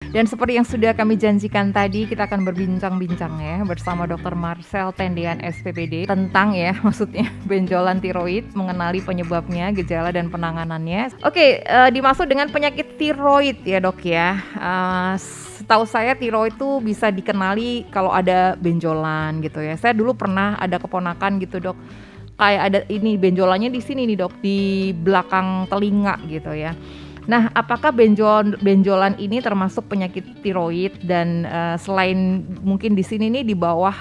Dan seperti yang sudah kami janjikan tadi, kita akan berbincang-bincang ya bersama Dr. Marcel Tendean SPPD tentang ya maksudnya benjolan tiroid, mengenali penyebabnya, gejala dan penanganannya. Oke, dimaksud dengan penyakit tiroid ya dok ya. Setahu saya tiroid itu bisa dikenali kalau ada benjolan gitu ya. Saya dulu pernah ada keponakan gitu dok, kayak ada ini benjolannya di sini nih dok, di belakang telinga gitu ya. Nah, apakah benjolan ini termasuk penyakit tiroid dan selain mungkin di sini nih di bawah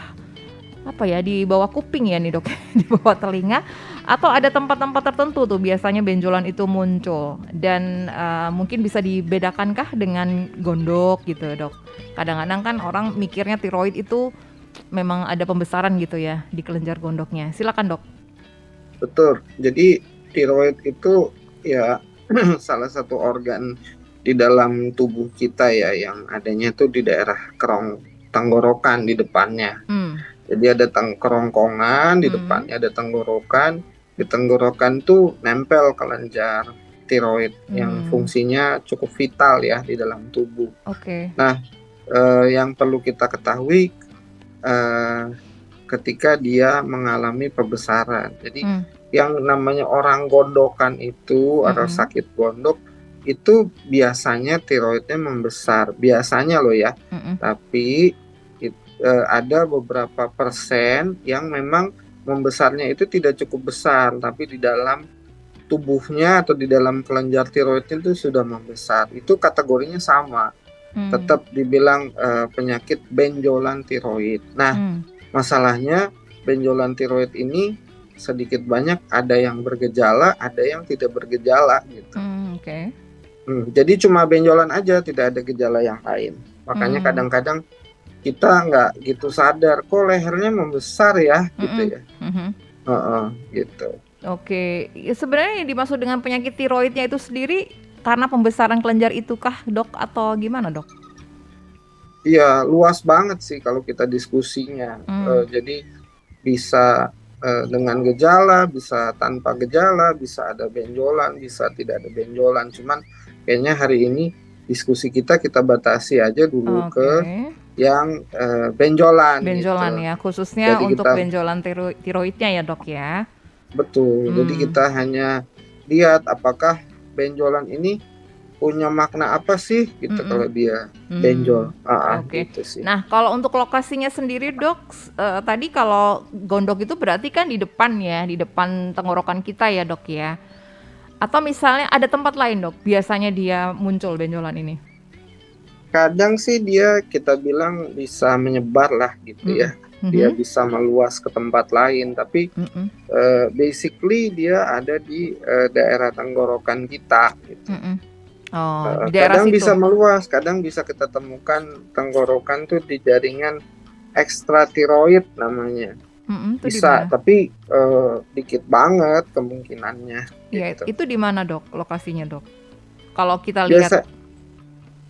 apa ya, di bawah kuping ya nih dok, di bawah telinga, atau ada tempat-tempat tertentu tuh biasanya benjolan itu muncul dan mungkin bisa dibedakankah dengan gondok gitu dok? Kadang-kadang kan orang mikirnya tiroid itu memang ada pembesaran gitu ya di kelenjar gondoknya. Silakan dok. Betul. Jadi tiroid itu ya salah satu organ di dalam tubuh kita ya yang adanya tuh di daerah kerong tenggorokan di depannya. Jadi ada kerongkongan di depannya, ada tenggorokan. Di tenggorokan tuh nempel kelenjar tiroid yang fungsinya cukup vital ya di dalam tubuh. Oke. Nah, yang perlu kita ketahui ketika dia mengalami pembesaran. Jadi yang namanya orang gondokan itu atau sakit gondok itu biasanya tiroidnya membesar. Biasanya loh ya. Tapi ada beberapa persen yang memang membesarnya itu tidak cukup besar, tapi di dalam tubuhnya atau di dalam kelenjar tiroidnya itu sudah membesar. Itu kategorinya sama. Tetap dibilang penyakit benjolan tiroid. Nah, masalahnya benjolan tiroid ini sedikit banyak ada yang bergejala, ada yang tidak bergejala gitu. Oke. Jadi cuma benjolan aja, tidak ada gejala yang lain. Makanya kadang-kadang kita nggak gitu sadar, kok lehernya membesar ya, gitu ya. Gitu. Oke, ya, sebenarnya yang dimaksud dengan penyakit tiroidnya itu sendiri karena pembesaran kelenjar itukah dok atau gimana dok? Iya, luas banget sih kalau kita diskusinya. Jadi bisa dengan gejala, bisa tanpa gejala, bisa ada benjolan, bisa tidak ada benjolan. Cuman kayaknya hari ini diskusi kita batasi aja dulu ke yang benjolan. Benjolan gitu. ya, khususnya Jadi untuk kita, benjolan tiroidnya ya dok ya. betul. Jadi kita hanya lihat apakah benjolan ini punya makna apa sih gitu kalau dia benjol. Oke. Gitu sih. Nah, kalau untuk lokasinya sendiri dok, tadi kalau gondok itu berarti kan di depan ya, di depan tenggorokan kita ya dok ya. Atau misalnya ada tempat lain dok, biasanya dia muncul benjolan ini? Kadang sih dia kita bilang bisa menyebar lah gitu ya. Dia bisa meluas ke tempat lain, tapi basically dia ada di daerah tenggorokan kita gitu. Di daerah kadang situ. Bisa meluas, kadang bisa kita temukan tenggorokan tuh di jaringan ekstratiroid namanya. Bisa, dimana? tapi dikit banget kemungkinannya. Iya, Gitu. itu di mana dok lokasinya dok? Kalau kita lihat.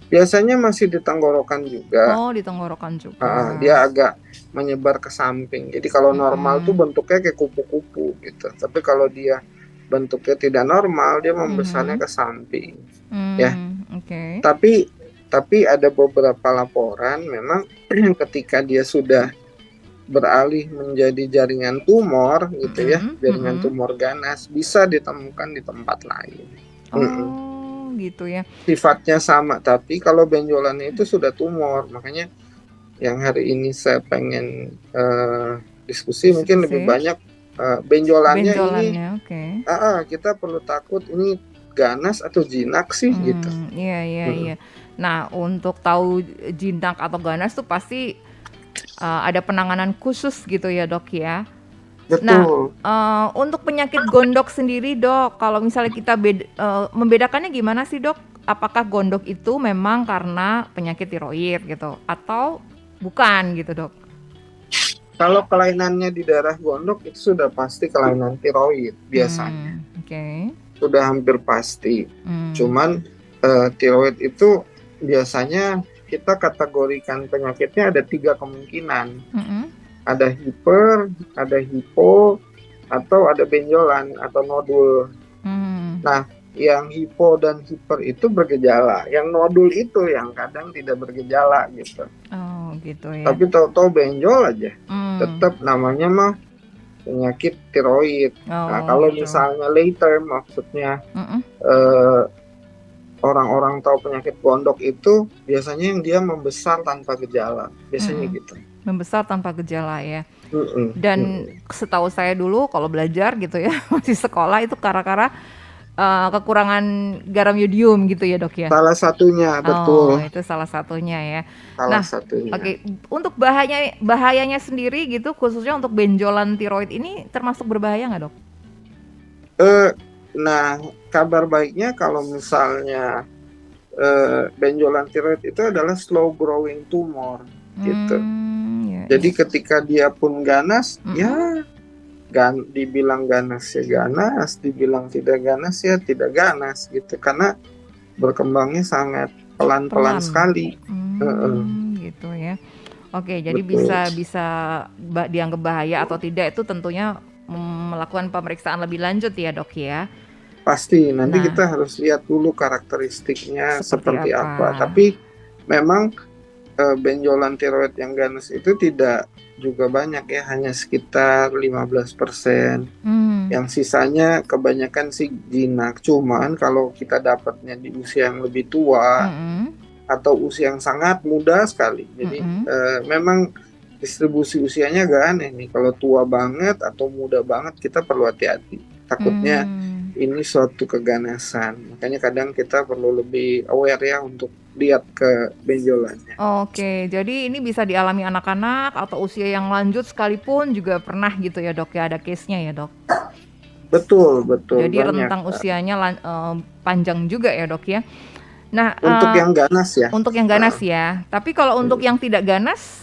Biasanya masih di tenggorokan juga. Oh, di tenggorokan juga. Dia agak menyebar ke samping. Jadi kalau normal tuh bentuknya kayak kupu-kupu gitu. Tapi kalau dia bentuknya tidak normal, dia membesarnya ke samping. Ya. Okay. Tapi ada beberapa laporan memang ketika dia sudah beralih menjadi jaringan tumor gitu ya, jaringan tumor ganas bisa ditemukan di tempat lain. Gitu ya. Sifatnya sama, tapi kalau benjolannya itu sudah tumor, makanya yang hari ini saya pengen diskusi mungkin lebih banyak benjolannya ini. Kita perlu takut ini ganas atau jinak sih gitu. Iya. Nah, untuk tahu jinak atau ganas tuh pasti ada penanganan khusus gitu ya dok ya. Betul. Nah, untuk penyakit gondok sendiri dok, kalau misalnya kita membedakannya gimana sih dok? Apakah gondok itu memang karena penyakit tiroid gitu, atau bukan gitu dok? Kalau kelainannya di daerah gondok itu sudah pasti kelainan tiroid biasanya. Sudah hampir pasti. Cuman tiroid itu biasanya kita kategorikan penyakitnya ada 3 kemungkinan. Ada hiper, ada hipo, atau ada benjolan atau nodul. Nah, yang hipo dan hiper itu bergejala, yang nodul itu yang kadang tidak bergejala gitu. Oh gitu ya. Tapi tahu-tahu benjol aja, tetap namanya mah penyakit tiroid. Nah kalau gitu. misalnya later, maksudnya orang-orang tahu penyakit gondok itu biasanya yang dia membesar tanpa gejala, biasanya gitu. Membesar tanpa gejala ya. Dan setahu saya dulu kalau belajar gitu ya, masih sekolah itu karena kekurangan garam yodium gitu ya dok ya. Salah satunya, betul. Oh itu salah satunya ya. Salah satunya. Oke. Untuk bahayanya sendiri gitu, khususnya untuk benjolan tiroid ini termasuk berbahaya nggak dok? Nah, kabar baiknya kalau misalnya benjolan tiroid itu adalah slow growing tumor gitu. Jadi ketika dia pun ganas, ya dibilang ganas ya ganas, dibilang tidak ganas ya tidak ganas gitu, karena berkembangnya sangat pelan-pelan sekali. Gitu ya. Oke, jadi bisa dianggap bahaya atau tidak itu tentunya melakukan pemeriksaan lebih lanjut ya dok ya. Pasti nanti kita harus lihat dulu karakteristiknya seperti apa. Tapi memang benjolan tiroid yang ganas itu tidak juga banyak ya, hanya sekitar 15%. Yang sisanya kebanyakan sih jinak. Cuman kalau kita dapatnya di usia yang lebih tua atau usia yang sangat muda sekali, jadi memang distribusi usianya agak aneh nih. Kalau tua banget atau muda banget kita perlu hati-hati. Takutnya ini suatu keganasan. Makanya kadang kita perlu lebih aware ya untuk lihat ke benjolannya. Oke, jadi ini bisa dialami anak-anak atau usia yang lanjut sekalipun juga pernah gitu ya dok ya, ada case-nya ya dok? Betul. Jadi rentang usianya panjang juga ya dok ya. Nah, untuk yang ganas ya. Untuk yang ganas ya. Tapi kalau untuk yang tidak ganas?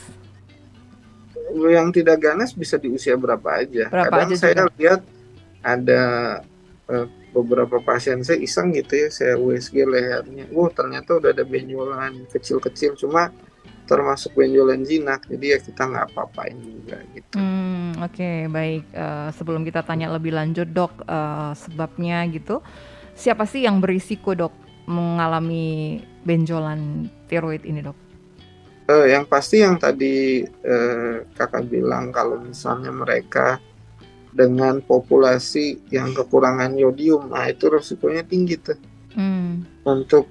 Yang tidak ganas bisa di usia berapa aja. Kadang saya lihat ada beberapa pasien saya iseng gitu ya, saya USG lehernya, ternyata udah ada benjolan kecil-kecil, cuma termasuk benjolan jinak, jadi ya kita nggak apa-apain juga gitu. Oke, baik. Sebelum kita tanya lebih lanjut dok, sebabnya gitu, siapa sih yang berisiko dok mengalami benjolan tiroid ini dok? Yang pasti yang tadi kakak bilang, kalau misalnya mereka dengan populasi yang kekurangan yodium, nah itu resikonya tinggi tuh untuk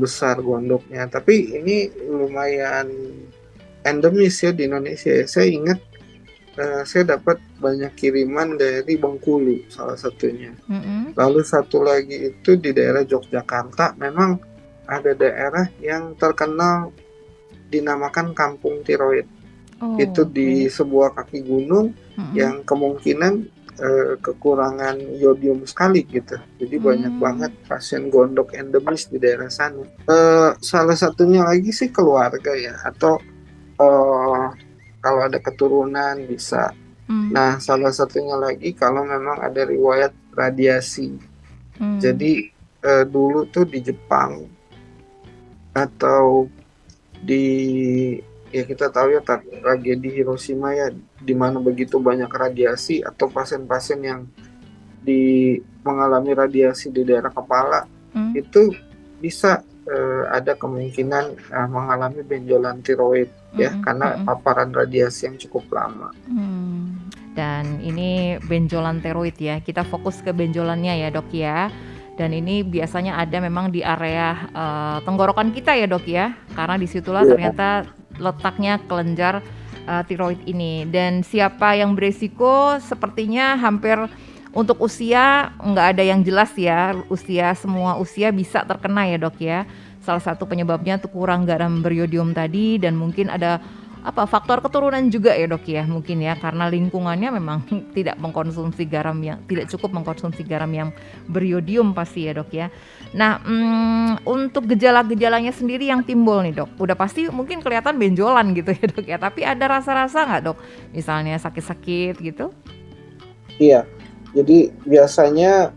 besar gondoknya. Tapi ini lumayan endemis ya di Indonesia. Saya ingat saya dapat banyak kiriman dari Bengkulu salah satunya. Lalu satu lagi itu di daerah Yogyakarta, memang ada daerah yang terkenal dinamakan kampung tiroid. Itu di sebuah kaki gunung yang kemungkinan kekurangan yodium sekali gitu. Jadi banyak banget pasien gondok endemis di daerah sana. Salah satunya lagi sih keluarga ya, atau kalau ada keturunan bisa. Nah, salah satunya lagi kalau memang ada riwayat radiasi. Jadi dulu tuh di Jepang atau ya kita tahu ya tragedi Hiroshima ya, di mana begitu banyak radiasi, atau pasien-pasien yang mengalami radiasi di daerah kepala itu bisa ada kemungkinan mengalami benjolan tiroid ya, karena paparan radiasi yang cukup lama. Dan ini benjolan tiroid ya, kita fokus ke benjolannya ya dok ya. Dan ini biasanya ada memang di area tenggorokan kita ya dok ya, karena disitulah ternyata letaknya kelenjar tiroid ini. Dan siapa yang beresiko, sepertinya hampir untuk usia nggak ada yang jelas ya. Semua usia bisa terkena ya dok ya. Salah satu penyebabnya tuh kurang garam beriodium tadi, dan mungkin ada faktor keturunan juga ya dok ya, mungkin ya, karena lingkungannya memang tidak cukup mengkonsumsi garam yang beriodium pasti ya dok ya. Nah, untuk gejala-gejalanya sendiri yang timbul nih dok, udah pasti mungkin kelihatan benjolan gitu ya dok ya, tapi ada rasa-rasa nggak dok, misalnya sakit-sakit gitu? Iya, jadi biasanya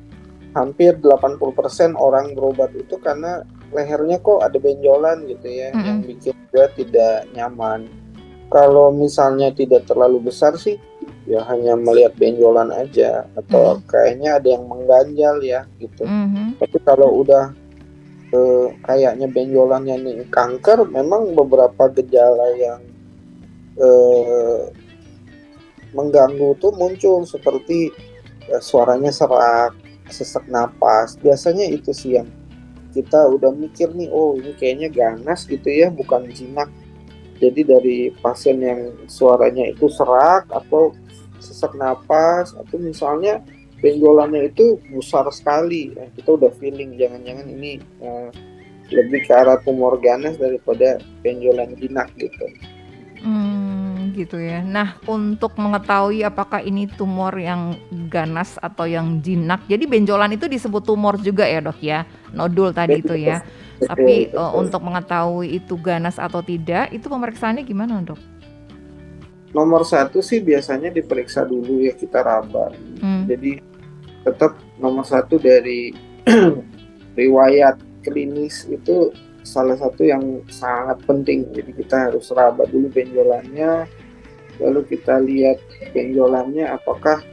hampir 80% orang berobat itu karena lehernya kok ada benjolan gitu ya, yang bikin dia tidak nyaman. Kalau misalnya tidak terlalu besar sih, ya hanya melihat benjolan aja atau kayaknya ada yang mengganjal ya gitu. Tapi kalau udah kayaknya benjolannya ini kanker, memang beberapa gejala yang mengganggu tuh muncul seperti suaranya serak, sesak napas. Biasanya itu sih yang kita udah mikir nih, oh ini kayaknya ganas gitu ya, bukan jinak. Jadi dari pasien yang suaranya itu serak atau sesak napas atau misalnya benjolannya itu besar sekali, kita udah feeling jangan-jangan ini lebih ke arah tumor ganas daripada benjolan jinak gitu. Gitu ya. Nah, untuk mengetahui apakah ini tumor yang ganas atau yang jinak, jadi benjolan itu disebut tumor juga ya dok ya, nodul tadi itu ya. Tapi untuk mengetahui itu ganas atau tidak, itu pemeriksaannya gimana dok? Nomor satu sih biasanya diperiksa dulu ya, kita raba. Jadi tetap nomor satu dari riwayat klinis itu salah satu yang sangat penting. Jadi kita harus raba dulu benjolannya, lalu kita lihat benjolannya apakah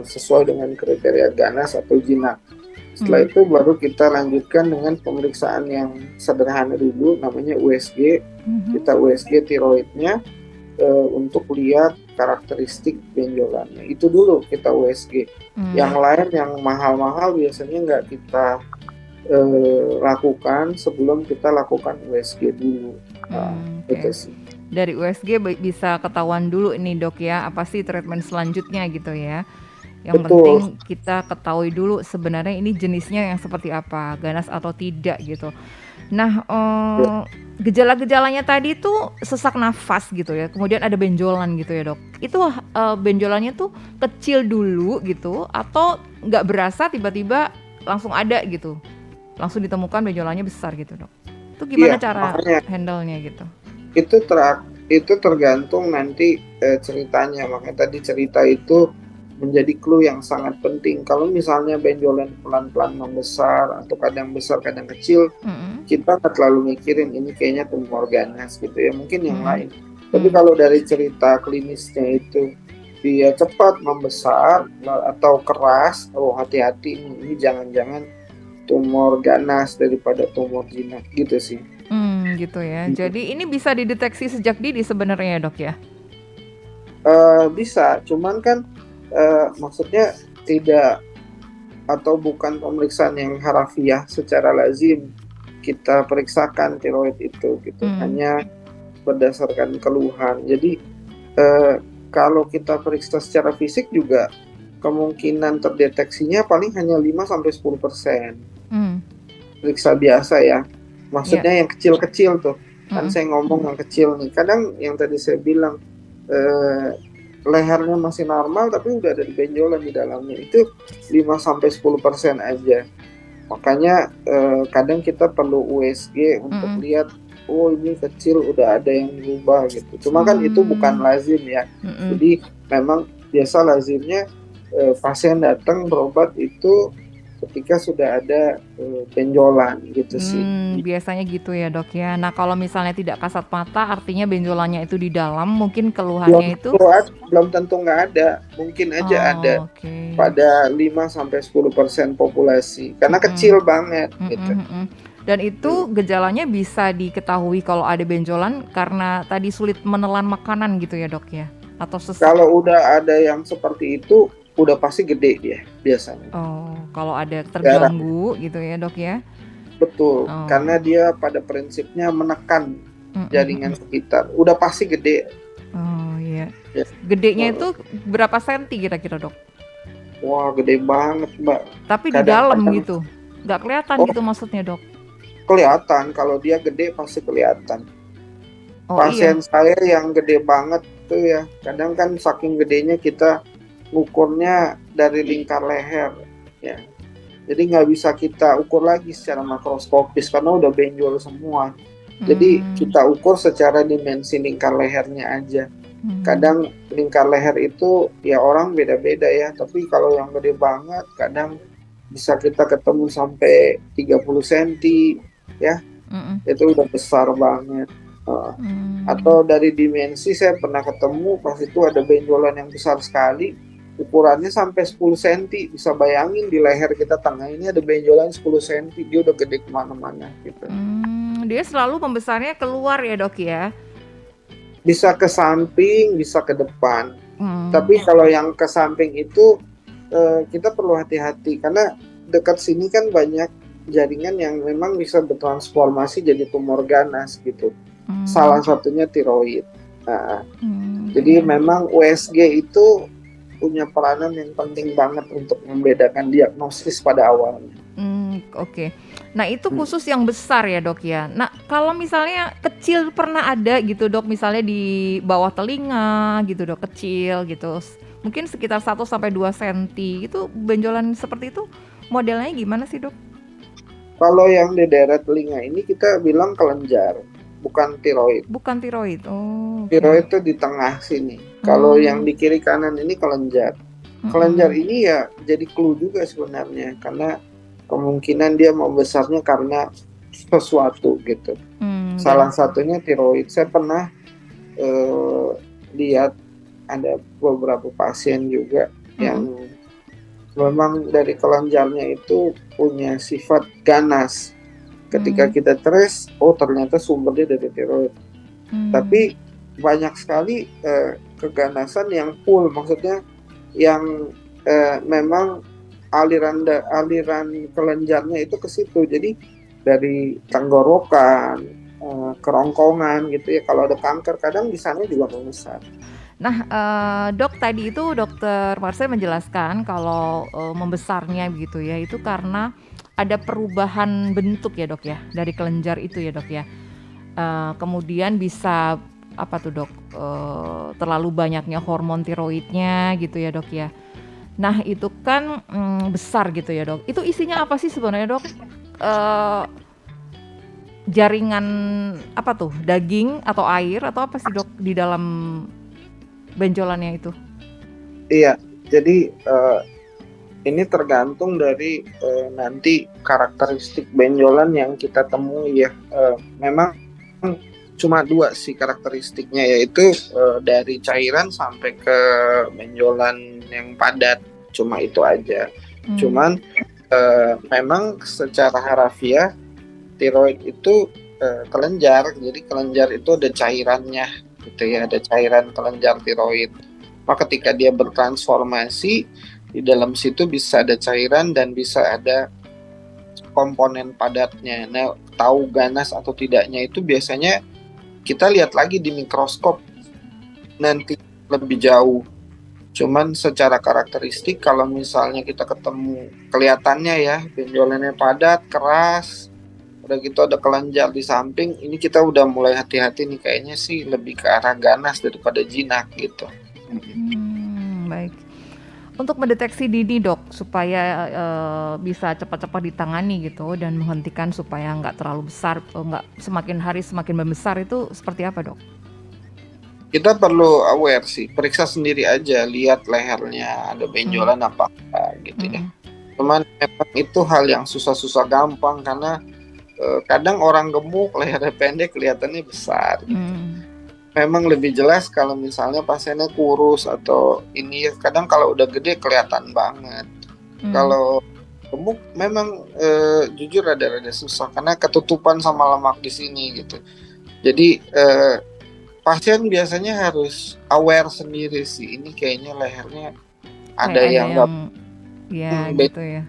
sesuai dengan kriteria ganas atau jinak. Setelah itu baru kita lanjutkan dengan pemeriksaan yang sederhana dulu, namanya USG. Kita USG tiroidnya untuk lihat karakteristik benjolannya. Itu dulu kita USG. Yang lain yang mahal-mahal biasanya nggak kita lakukan sebelum kita lakukan USG dulu. Itu sih. Dari USG bisa ketahuan dulu ini dok ya, apa sih treatment selanjutnya gitu ya. Yang penting kita ketahui dulu sebenarnya ini jenisnya yang seperti apa, ganas atau tidak gitu. Nah, gejala-gejalanya tadi tuh sesak nafas gitu ya, kemudian ada benjolan gitu ya dok. Itu benjolannya tuh kecil dulu gitu, atau nggak berasa tiba-tiba langsung ada gitu, langsung ditemukan benjolannya besar gitu dok. Itu gimana cara handle-nya gitu? Itu tergantung nanti ceritanya. Makanya tadi cerita itu menjadi clue yang sangat penting. Kalau misalnya benjolan pelan-pelan membesar atau kadang besar kadang kecil, kita nggak terlalu mikirin ini kayaknya tumor ganas gitu ya, mungkin yang lain. Tapi kalau dari cerita klinisnya itu dia cepat membesar atau keras, oh hati-hati ini jangan-jangan tumor ganas daripada tumor jinak gitu sih. Gitu ya. Jadi ini bisa dideteksi sejak dini sebenarnya dok ya? Bisa, cuman kan maksudnya tidak atau bukan pemeriksaan yang harafiah secara lazim kita periksakan tiroid itu gitu, hanya berdasarkan keluhan. Jadi kalau kita periksa secara fisik juga kemungkinan terdeteksinya paling hanya 5-10%. Periksa biasa ya, maksudnya yang kecil-kecil tuh. Kan saya ngomong yang kecil nih, kadang yang tadi saya bilang lehernya masih normal tapi udah ada benjolan di dalamnya, itu 5-10% aja. Makanya kadang kita perlu USG untuk lihat, oh ini kecil udah ada yang berubah gitu. Cuma kan itu bukan lazim ya. Jadi memang biasa lazimnya pasien datang berobat itu ketika sudah ada benjolan gitu sih. Biasanya gitu ya dok ya. Nah kalau misalnya tidak kasat mata, artinya benjolannya itu di dalam, mungkin keluhannya belum tentu nggak ada, mungkin aja ada pada 5-10% populasi karena kecil banget gitu. Dan itu gejalanya bisa diketahui kalau ada benjolan karena tadi sulit menelan makanan gitu ya dok ya, atau sesak? Kalau udah ada yang seperti itu udah pasti gede dia biasanya. Kalau ada terganggu gitu ya dok ya? Betul, karena dia pada prinsipnya menekan jaringan sekitar, udah pasti gede. Iya. Gedenya itu berapa senti kira-kira dok? Wah gede banget mbak. Tapi di dalam gitu, nggak kelihatan gitu maksudnya dok? Kelihatan, kalau dia gede pasti kelihatan. Pasien saya yang gede banget tuh ya, kadang kan saking gedenya kita ukurnya dari lingkar leher ya, jadi nggak bisa kita ukur lagi secara makroskopis karena udah benjol semua. Jadi kita ukur secara dimensi lingkar lehernya aja. Kadang lingkar leher itu ya orang beda-beda ya, tapi kalau yang gede banget kadang bisa kita ketemu sampai 30 cm ya. Itu udah besar banget. Uh, atau dari dimensi saya pernah ketemu pas itu ada benjolan yang besar sekali, ukurannya sampai 10 cm. Bisa bayangin di leher kita tengah ini ada benjolan 10 cm, dia udah gede kemana-mana gitu. Dia selalu membesarnya keluar ya dok ya? Bisa ke samping, bisa ke depan. Tapi kalau yang ke samping itu kita perlu hati-hati karena dekat sini kan banyak jaringan yang memang bisa bertransformasi jadi tumor ganas gitu. Salah satunya tiroid. Jadi memang USG itu punya peranan yang penting banget untuk membedakan diagnosis pada awalnya. Oke. Nah itu khusus yang besar ya dok ya. Nah kalau misalnya kecil pernah ada gitu dok, misalnya di bawah telinga gitu dok, kecil gitu, mungkin sekitar 1-2 cm itu benjolan seperti itu modelnya gimana sih dok? Kalau yang di daerah telinga ini kita bilang kelenjar, bukan tiroid. Bukan tiroid. Oh. Tiroid itu di tengah sini. Kalau yang di kiri kanan ini kelenjar. Kelenjar ini ya jadi clue juga sebenarnya karena kemungkinan dia membesarnya karena sesuatu gitu. Salah satunya tiroid. Saya pernah lihat ada beberapa pasien juga yang memang dari kelenjarnya itu punya sifat ganas. Ketika kita trace, ternyata sumbernya dari tiroid. Tapi banyak sekali keganasan yang full, maksudnya yang memang aliran kelenjarnya itu ke situ. Jadi dari tenggorokan, kerongkongan gitu ya. Kalau ada kanker kadang di sana juga membesar. Nah, dok tadi itu dokter Marcel menjelaskan kalau membesarnya begitu ya, itu karena ada perubahan bentuk ya dok ya dari kelenjar itu ya dok ya. Kemudian bisa apa tuh dok? Terlalu banyaknya hormon tiroidnya gitu ya dok ya. Nah itu kan besar gitu ya dok. Itu isinya apa sih sebenarnya dok? Jaringan apa tuh? Daging atau air atau apa sih dok di dalam benjolannya itu? Iya, jadi ini tergantung dari nanti karakteristik benjolan yang kita temui ya. Memang cuma 2 sih karakteristiknya, yaitu dari cairan sampai ke benjolan yang padat, cuma itu aja. Cuman memang secara harafiah tiroid itu kelenjar, jadi kelenjar itu ada cairannya gitu ya, ada cairan kelenjar tiroid. Maka ketika dia bertransformasi di dalam situ bisa ada cairan dan bisa ada komponen padatnya. Nah, tahu ganas atau tidaknya itu biasanya kita lihat lagi di mikroskop nanti lebih jauh. Cuman secara karakteristik kalau misalnya kita ketemu kelihatannya ya benjolannya padat, keras, udah gitu ada kelenjar di samping, ini kita udah mulai hati-hati nih, kayaknya sih lebih ke arah ganas daripada jinak gitu. Baik. Untuk mendeteksi dini dok supaya bisa cepat-cepat ditangani gitu dan menghentikan supaya nggak terlalu besar, nggak semakin hari semakin membesar, itu seperti apa dok? Kita perlu aware sih, periksa sendiri aja, lihat lehernya ada benjolan apa enggak gitu ya. Cuman memang itu hal yang susah-susah gampang karena kadang orang gemuk lehernya pendek kelihatannya besar gitu. Memang lebih jelas kalau misalnya pasiennya kurus atau ini, kadang kalau udah gede kelihatan banget. Kalau gemuk memang jujur rada-rada susah karena ketutupan sama lemak di sini gitu. Jadi pasien biasanya harus aware sendiri sih, ini kayaknya lehernya ada yang gitu ya.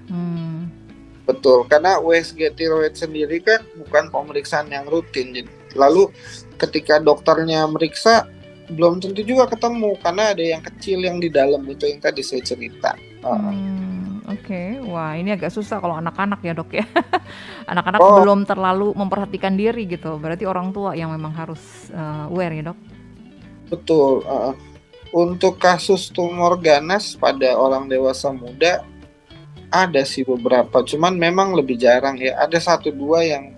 Betul, karena USG tiroid sendiri kan bukan pemeriksaan yang rutin. Lalu ketika dokternya meriksa belum tentu juga ketemu karena ada yang kecil yang di dalam itu yang tadi saya cerita. Oke. Wah ini agak susah kalau anak-anak ya dok ya. Anak-anak belum terlalu memperhatikan diri gitu. Berarti orang tua yang memang harus aware ya dok. Betul. Untuk kasus tumor ganas pada orang dewasa muda ada sih beberapa, cuman memang lebih jarang ya. Ada 1-2 yang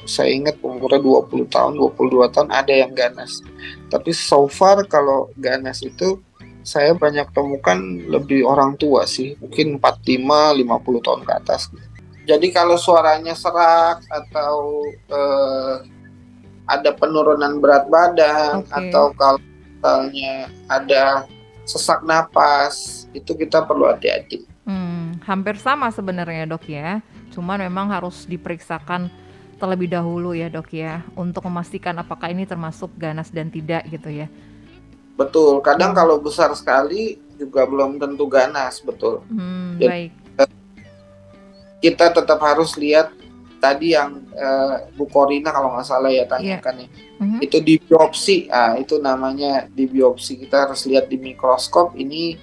saya ingat umurnya 20 tahun, 22 tahun ada yang ganas. Tapi so far kalau ganas itu saya banyak temukan lebih orang tua sih, mungkin 45-50 tahun ke atas. Jadi kalau suaranya serak atau ada penurunan berat badan, atau kalau misalnya ada sesak napas, itu kita perlu hati-hati. Hampir sama sebenarnya dok ya, cuman memang harus diperiksakan terlebih dahulu ya dok ya, untuk memastikan apakah ini termasuk ganas dan tidak gitu ya. Betul, kadang kalau besar sekali juga belum tentu ganas, betul. Baik. Kita tetap harus lihat tadi yang Bu Korina kalau nggak salah ya tanyakan ya. Itu di biopsi, itu namanya di biopsi. Kita harus lihat di mikroskop ini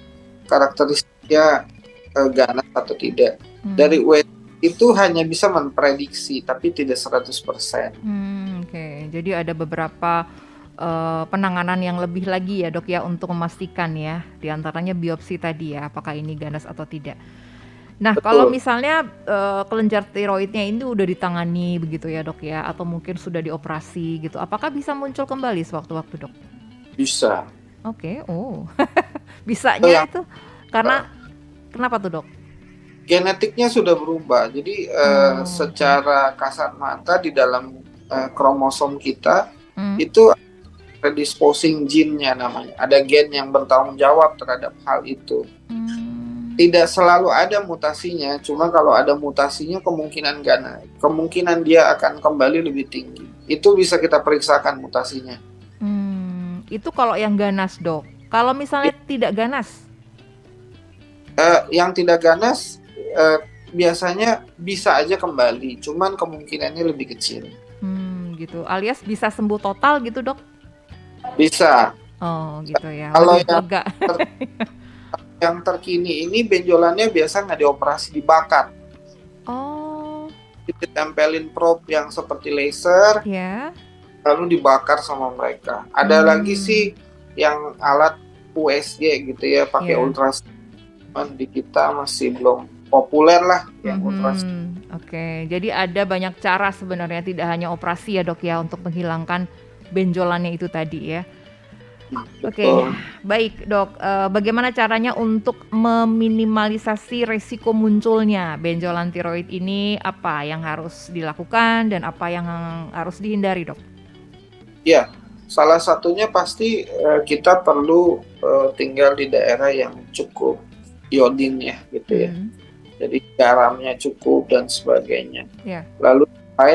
karakteristiknya ganas atau tidak. Dari USG itu hanya bisa memprediksi, tapi tidak 100%. Oke. Jadi ada beberapa penanganan yang lebih lagi ya dok ya untuk memastikan ya, diantaranya biopsi tadi ya, apakah ini ganas atau tidak. Nah, Betul. kalau misalnya kelenjar tiroidnya ini udah ditangani begitu ya dok ya, atau mungkin sudah dioperasi gitu, apakah bisa muncul kembali sewaktu-waktu dok? Bisa. Oke, bisanya itu karena kenapa tuh dok? Genetiknya sudah berubah, jadi secara kasat mata di dalam kromosom kita itu predisposing gene-nya namanya, ada gen yang bertanggung jawab terhadap hal itu. Tidak selalu ada mutasinya, cuma kalau ada mutasinya kemungkinan dia akan kembali lebih tinggi. Itu bisa kita periksakan mutasinya. Itu kalau yang ganas dok. Kalau misalnya tidak ganas? Yang tidak ganas biasanya bisa aja kembali, cuman kemungkinannya lebih kecil. Gitu. Alias bisa sembuh total gitu dok? Bisa. Oh gitu ya. Kalau yang terkini ini benjolannya biasa nggak dioperasi, dibakar. Ditempelin probe yang seperti laser, lalu dibakar sama mereka. Ada lagi sih yang alat USG gitu ya, pakai ultrasound. Di kita masih belum populer lah yang ultrasound. Oke, jadi ada banyak cara sebenarnya, tidak hanya operasi ya dok ya, untuk menghilangkan benjolannya itu tadi ya. Oke, baik dok. Bagaimana caranya untuk meminimalisasi resiko munculnya benjolan tiroid ini? Apa yang harus dilakukan dan apa yang harus dihindari dok? Ya, salah satunya pasti kita perlu tinggal di daerah yang cukup iodin ya gitu ya. Jadi garamnya cukup dan sebagainya. Lalu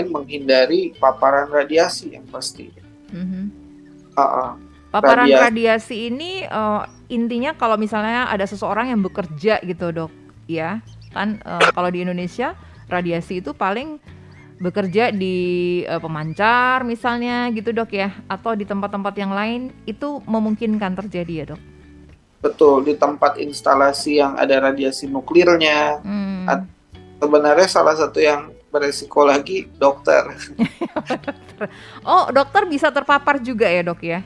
menghindari paparan radiasi yang pasti. Paparan radiasi ini intinya kalau misalnya ada seseorang yang bekerja gitu dok, ya kan kalau di Indonesia radiasi itu paling bekerja di pemancar misalnya gitu dok ya, atau di tempat-tempat yang lain itu memungkinkan terjadi ya dok? Betul, di tempat instalasi yang ada radiasi nuklirnya. Sebenarnya salah satu yang beresiko lagi dokter. Oh, dokter bisa terpapar juga ya dok ya?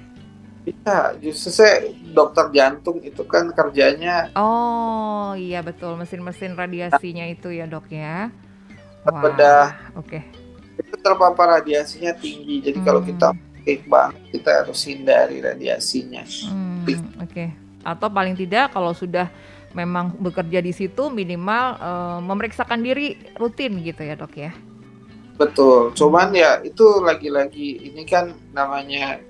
Bisa, justru saya dokter jantung itu kan kerjanya. Oh iya betul, mesin-mesin radiasinya itu ya dok ya. Itu terpapar radiasinya tinggi, jadi kalau kita baik banget kita harus hindari radiasinya. Atau paling tidak kalau sudah memang bekerja di situ minimal memeriksakan diri rutin gitu ya dok ya. Betul, cuman ya itu lagi-lagi ini kan namanya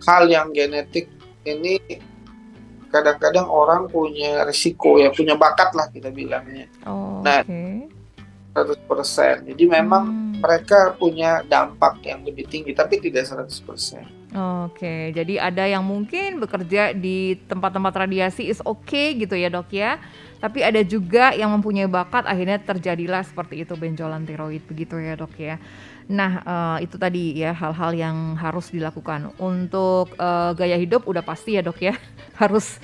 hal yang genetik ini, kadang-kadang orang punya risiko ya, punya bakat lah kita bilangnya. 100%. Jadi memang mereka punya dampak yang lebih tinggi, tapi tidak 100%. Jadi ada yang mungkin bekerja di tempat-tempat radiasi is gitu ya dok ya. Tapi ada juga yang mempunyai bakat, akhirnya terjadilah seperti itu benjolan tiroid begitu ya dok ya. Nah itu tadi ya hal-hal yang harus dilakukan. Untuk gaya hidup udah pasti ya dok ya, harus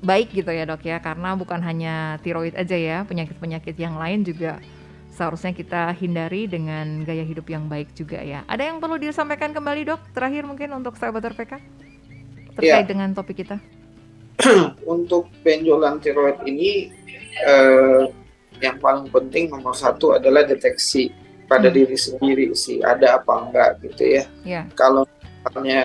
baik gitu ya dok ya, karena bukan hanya tiroid aja ya, penyakit-penyakit yang lain juga seharusnya kita hindari dengan gaya hidup yang baik juga ya. Ada yang perlu disampaikan kembali dok terakhir mungkin untuk sahabat RPK terkait dengan topik kita? Untuk benjolan tiroid ini yang paling penting nomor satu adalah deteksi pada diri sendiri sih, ada apa enggak gitu ya. Kalau misalnya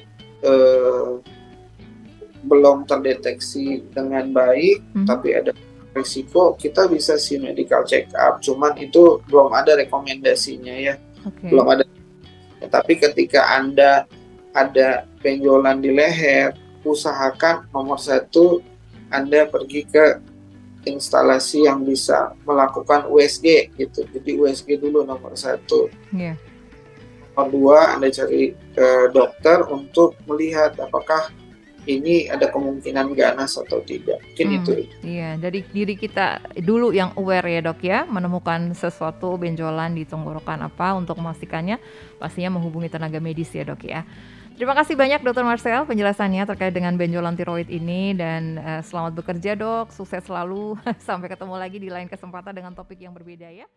belum terdeteksi dengan baik tapi ada risiko, kita bisa medical check up, cuman itu belum ada rekomendasinya ya. Oke. belum ada. Tapi ketika Anda ada benjolan di leher, usahakan nomor satu Anda pergi ke instalasi yang bisa melakukan USG gitu. Jadi USG dulu nomor satu. Iya. Nomor dua, Anda cari dokter untuk melihat apakah ini ada kemungkinan ganas atau tidak. Mungkin itu. Iya, dari diri kita dulu yang aware ya dok ya, menemukan sesuatu benjolan di tenggorokan apa untuk memastikannya, pastinya menghubungi tenaga medis ya dok ya. Terima kasih banyak Dr. Marcel penjelasannya terkait dengan benjolan tiroid ini dan selamat bekerja dok, sukses selalu, sampai ketemu lagi di lain kesempatan dengan topik yang berbeda ya.